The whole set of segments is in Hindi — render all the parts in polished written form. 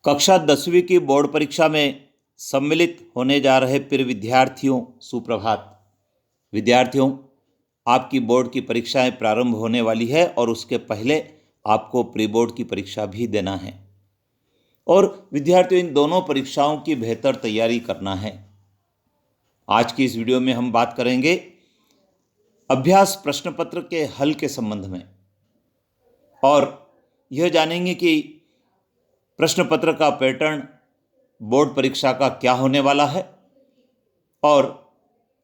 कक्षा 10वीं की बोर्ड परीक्षा में सम्मिलित होने जा रहे प्रिय विद्यार्थियों, सुप्रभात। विद्यार्थियों, आपकी बोर्ड की परीक्षाएं प्रारंभ होने वाली है और उसके पहले आपको प्री बोर्ड की परीक्षा भी देना है। और विद्यार्थियों, इन दोनों परीक्षाओं की बेहतर तैयारी करना है। आज की इस वीडियो में हम बात करेंगे अभ्यास प्रश्न पत्र के हल के संबंध में और यह जानेंगे कि प्रश्न पत्र का पैटर्न बोर्ड परीक्षा का क्या होने वाला है और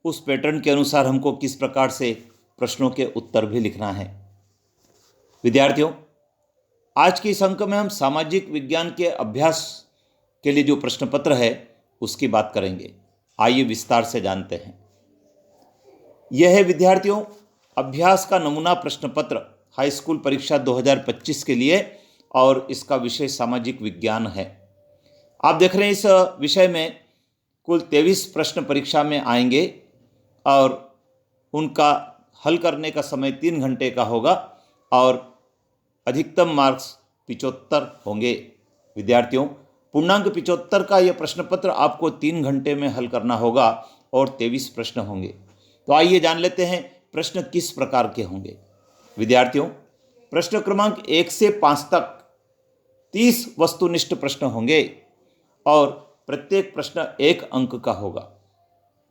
उस पैटर्न के अनुसार हमको किस प्रकार से प्रश्नों के उत्तर भी लिखना है। विद्यार्थियों, आज के इस अंक में हम सामाजिक विज्ञान के अभ्यास के लिए जो प्रश्न पत्र है उसकी बात करेंगे। आइए विस्तार से जानते हैं। यह है विद्यार्थियों अभ्यास का नमूना प्रश्न पत्र हाई स्कूल परीक्षा 2025 के लिए और इसका विषय सामाजिक विज्ञान है। आप देख रहे हैं इस विषय में कुल 23 प्रश्न परीक्षा में आएंगे और उनका हल करने का समय 3 घंटे का होगा और अधिकतम मार्क्स 75 होंगे। विद्यार्थियों, पूर्णांक 75 का यह प्रश्न पत्र आपको 3 घंटे में हल करना होगा और 23 प्रश्न होंगे। तो आइए जान लेते हैं प्रश्न किस प्रकार के होंगे। विद्यार्थियों, प्रश्न क्रमांक 1 से 5 तक 30 वस्तुनिष्ठ प्रश्न होंगे और प्रत्येक प्रश्न 1 अंक का होगा।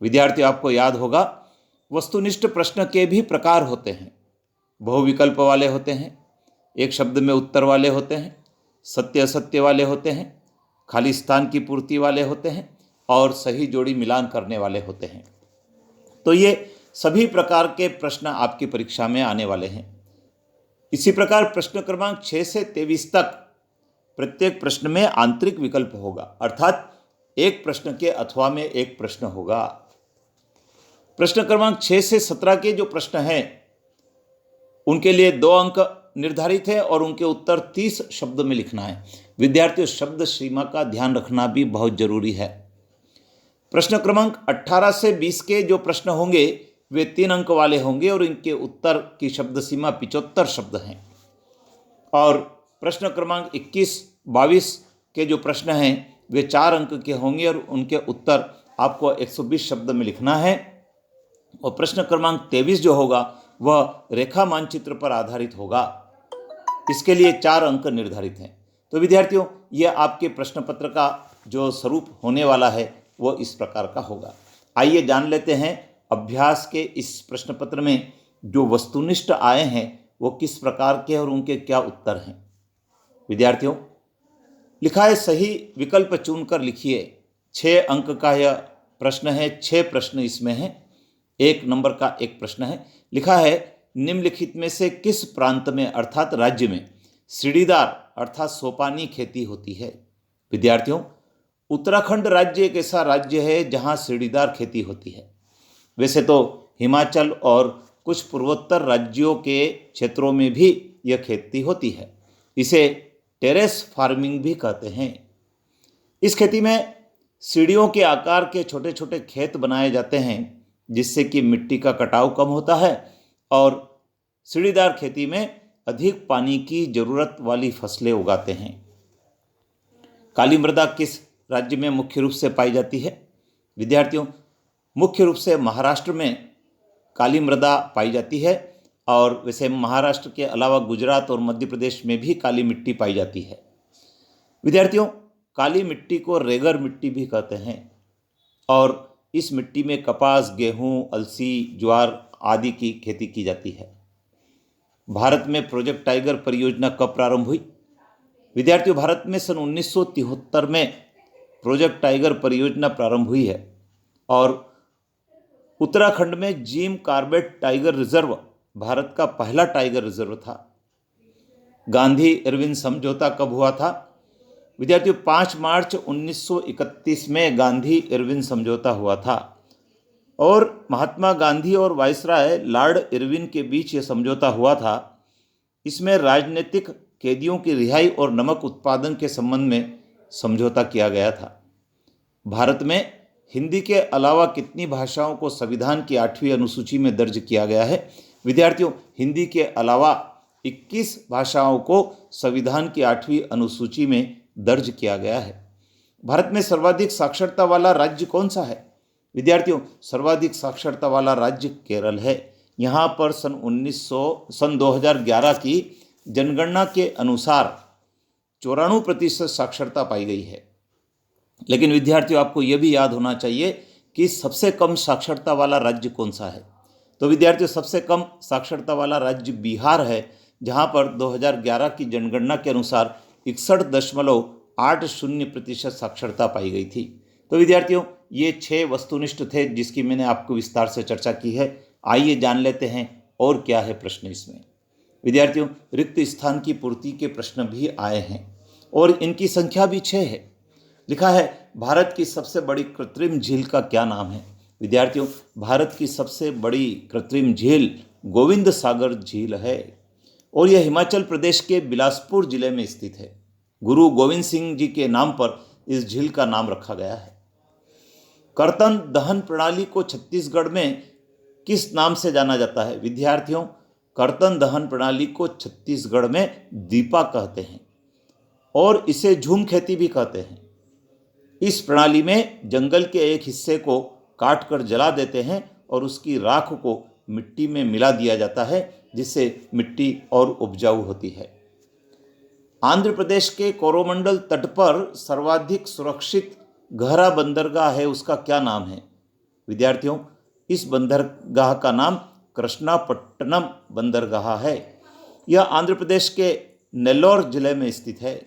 विद्यार्थियों, आपको याद होगा वस्तुनिष्ठ प्रश्न के भी प्रकार होते हैं। बहुविकल्प वाले होते हैं, एक शब्द में उत्तर वाले होते हैं, सत्य असत्य वाले होते हैं, खाली स्थान की पूर्ति वाले होते हैं और सही जोड़ी मिलान करने वाले होते हैं। तो ये सभी प्रकार के प्रश्न आपकी परीक्षा में आने वाले हैं। इसी प्रकार प्रश्न क्रमांक 6 से 23 तक प्रत्येक प्रश्न में आंतरिक विकल्प होगा, अर्थात एक प्रश्न के अथवा में एक प्रश्न होगा। प्रश्न क्रमांक 6 से 17 के जो प्रश्न हैं उनके लिए 2 अंक निर्धारित है और उनके उत्तर 30 शब्द में लिखना है। विद्यार्थियों, शब्द सीमा का ध्यान रखना भी बहुत जरूरी है। प्रश्न क्रमांक 18 से 20 के जो प्रश्न होंगे वे 3 अंक वाले होंगे और इनके उत्तर की शब्द सीमा 75 शब्द हैं। और प्रश्न क्रमांक 21-22 के जो प्रश्न हैं वे 4 अंक के होंगे और उनके उत्तर आपको 120 शब्द में लिखना है। और प्रश्न क्रमांक 23 जो होगा वह रेखा मानचित्र पर आधारित होगा। इसके लिए 4 अंक निर्धारित हैं। तो विद्यार्थियों, यह आपके प्रश्न पत्र का जो स्वरूप होने वाला है वो इस प्रकार का होगा। आइए जान लेते हैं अभ्यास के इस प्रश्न पत्र में जो वस्तुनिष्ठ आए हैं वो किस प्रकार के और उनके क्या उत्तर हैं। विद्यार्थियों, लिखा है सही विकल्प चुनकर लिखिए। 6 अंक का यह प्रश्न है, 6 प्रश्न इसमें हैं, 1 नंबर का एक प्रश्न है। लिखा है निम्नलिखित में से किस प्रांत में अर्थात राज्य में सीढ़ीदार अर्थात सोपानी खेती होती है। विद्यार्थियों, उत्तराखंड राज्य एक ऐसा राज्य है जहां सीढ़ीदार खेती होती है। वैसे तो हिमाचल और कुछ पूर्वोत्तर राज्यों के क्षेत्रों में भी यह खेती होती है। इसे टेरेस फार्मिंग भी कहते हैं। इस खेती में सीढ़ियों के आकार के छोटे छोटे खेत बनाए जाते हैं जिससे कि मिट्टी का कटाव कम होता है और सीढ़ीदार खेती में अधिक पानी की जरूरत वाली फसलें उगाते हैं। काली मृदा किस राज्य में मुख्य रूप से पाई जाती है। विद्यार्थियों, मुख्य रूप से महाराष्ट्र में काली मृदा पाई जाती है और वैसे महाराष्ट्र के अलावा गुजरात और मध्य प्रदेश में भी काली मिट्टी पाई जाती है। विद्यार्थियों, काली मिट्टी को रेगर मिट्टी भी कहते हैं और इस मिट्टी में कपास, गेहूं, अलसी, ज्वार आदि की खेती की जाती है। भारत में प्रोजेक्ट टाइगर परियोजना कब प्रारंभ हुई। विद्यार्थियों, भारत में सन 1973 में प्रोजेक्ट टाइगर परियोजना प्रारंभ हुई है और उत्तराखंड में Jim Corbett tiger reserve Bharat का पहला टाइगर रिजर्व था। गांधी इरविन समझौता कब हुआ था। विद्यार्थियों, 5 मार्च 1931 में गांधी इरविन समझौता हुआ था और महात्मा गांधी और वायसराय लॉर्ड इरविन के बीच यह समझौता हुआ था। इसमें राजनीतिक कैदियों की रिहाई और नमक उत्पादन के संबंध में समझौता किया गया था। भारत में हिंदी के अलावा कितनी भाषाओं को संविधान की 8वीं अनुसूची में दर्ज किया गया है। विद्यार्थियों, हिंदी के अलावा 21 भाषाओं को संविधान की 8वीं अनुसूची में दर्ज किया गया है। भारत में सर्वाधिक साक्षरता वाला राज्य कौन सा है? विद्यार्थियों, सर्वाधिक साक्षरता वाला राज्य केरल है। यहाँ पर सन 2011 की जनगणना के अनुसार 94% साक्षरता पाई गई है। लेकिन विद्यार्थियों, आपको यह भी याद होना चाहिए कि सबसे कम साक्षरता वाला राज्य कौन सा है। तो विद्यार्थियों, सबसे कम साक्षरता वाला राज्य बिहार है, जहां पर 2011 की जनगणना के अनुसार 61.80% साक्षरता पाई गई थी। तो विद्यार्थियों, ये 6 वस्तुनिष्ठ थे जिसकी मैंने आपको विस्तार से चर्चा की है। आइए जान लेते हैं और क्या है प्रश्न इसमें। विद्यार्थियों, रिक्त स्थान की पूर्ति के प्रश्न भी आए हैं और इनकी संख्या भी 6 है। लिखा है, भारत की सबसे बड़ी कृत्रिम झील का क्या नाम है? विद्यार्थियों, भारत की सबसे बड़ी कृत्रिम झील गोविंद सागर झील है और यह हिमाचल प्रदेश के बिलासपुर जिले में स्थित है। गुरु गोविंद सिंह जी के नाम पर इस झील का नाम रखा गया है। कर्तन दहन प्रणाली को छत्तीसगढ़ में किस नाम से जाना जाता है? विद्यार्थियों, कर्तन दहन प्रणाली को छत्तीसगढ़ में दीपा कहते हैं और इसे झूम खेती भी कहते हैं। इस प्रणाली में जंगल के एक हिस्से को काट कर जला देते हैं और उसकी राख को मिट्टी में मिला दिया जाता है, जिससे मिट्टी और उपजाऊ होती है। आंध्र प्रदेश के कोरोमंडल तट पर सर्वाधिक सुरक्षित गहरा बंदरगाह है, उसका क्या नाम है? विद्यार्थियों, इस बंदरगाह का नाम कृष्णापट्टनम बंदरगाह है। यह आंध्र प्रदेश के नेल्लोर जिले में स्थित है।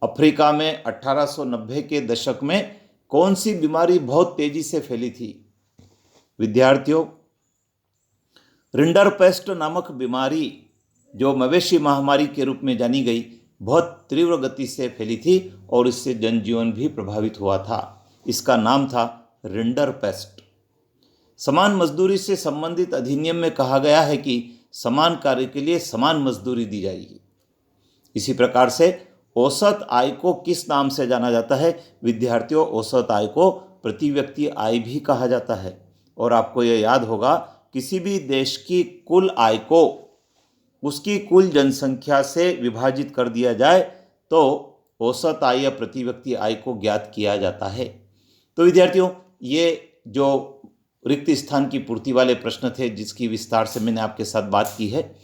अफ्रीका में 1890 के दशक में कौन सी बीमारी बहुत तेजी से फैली थी? विद्यार्थियों, रिंडरपेस्ट नामक बीमारी, जो मवेशी महामारी के रूप में जानी गई, बहुत तीव्र गति से फैली थी और इससे जनजीवन भी प्रभावित हुआ था। इसका नाम था रिंडरपेस्ट। समान मजदूरी से संबंधित अधिनियम में कहा गया है कि समान कार्य के लिए समान मजदूरी दी जाएगी। इसी प्रकार से औसत आय को किस नाम से जाना जाता है? विद्यार्थियों, औसत आय को प्रति व्यक्ति आय भी कहा जाता है। और आपको यह याद होगा, किसी भी देश की कुल आय को उसकी कुल जनसंख्या से विभाजित कर दिया जाए तो औसत आय या प्रति व्यक्ति आय को ज्ञात किया जाता है। तो विद्यार्थियों, ये जो रिक्त स्थान की पूर्ति वाले प्रश्न थे जिसकी विस्तार से मैंने आपके साथ बात की है।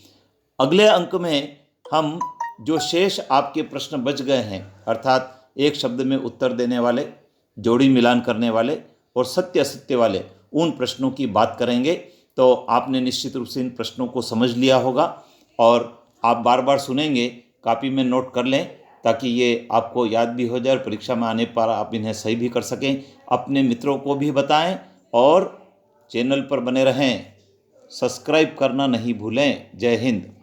अगले अंक में हम जो शेष आपके प्रश्न बच गए हैं, अर्थात एक शब्द में उत्तर देने वाले, जोड़ी मिलान करने वाले और सत्य असत्य वाले, उन प्रश्नों की बात करेंगे। तो आपने निश्चित रूप से इन प्रश्नों को समझ लिया होगा और आप बार बार सुनेंगे, कॉपी में नोट कर लें ताकि ये आपको याद भी हो जाए और परीक्षा में आने पर आप इन्हें सही भी कर सकें। अपने मित्रों को भी बताएं और चैनल पर बने रहें। सब्सक्राइब करना नहीं भूलें। जय हिंद।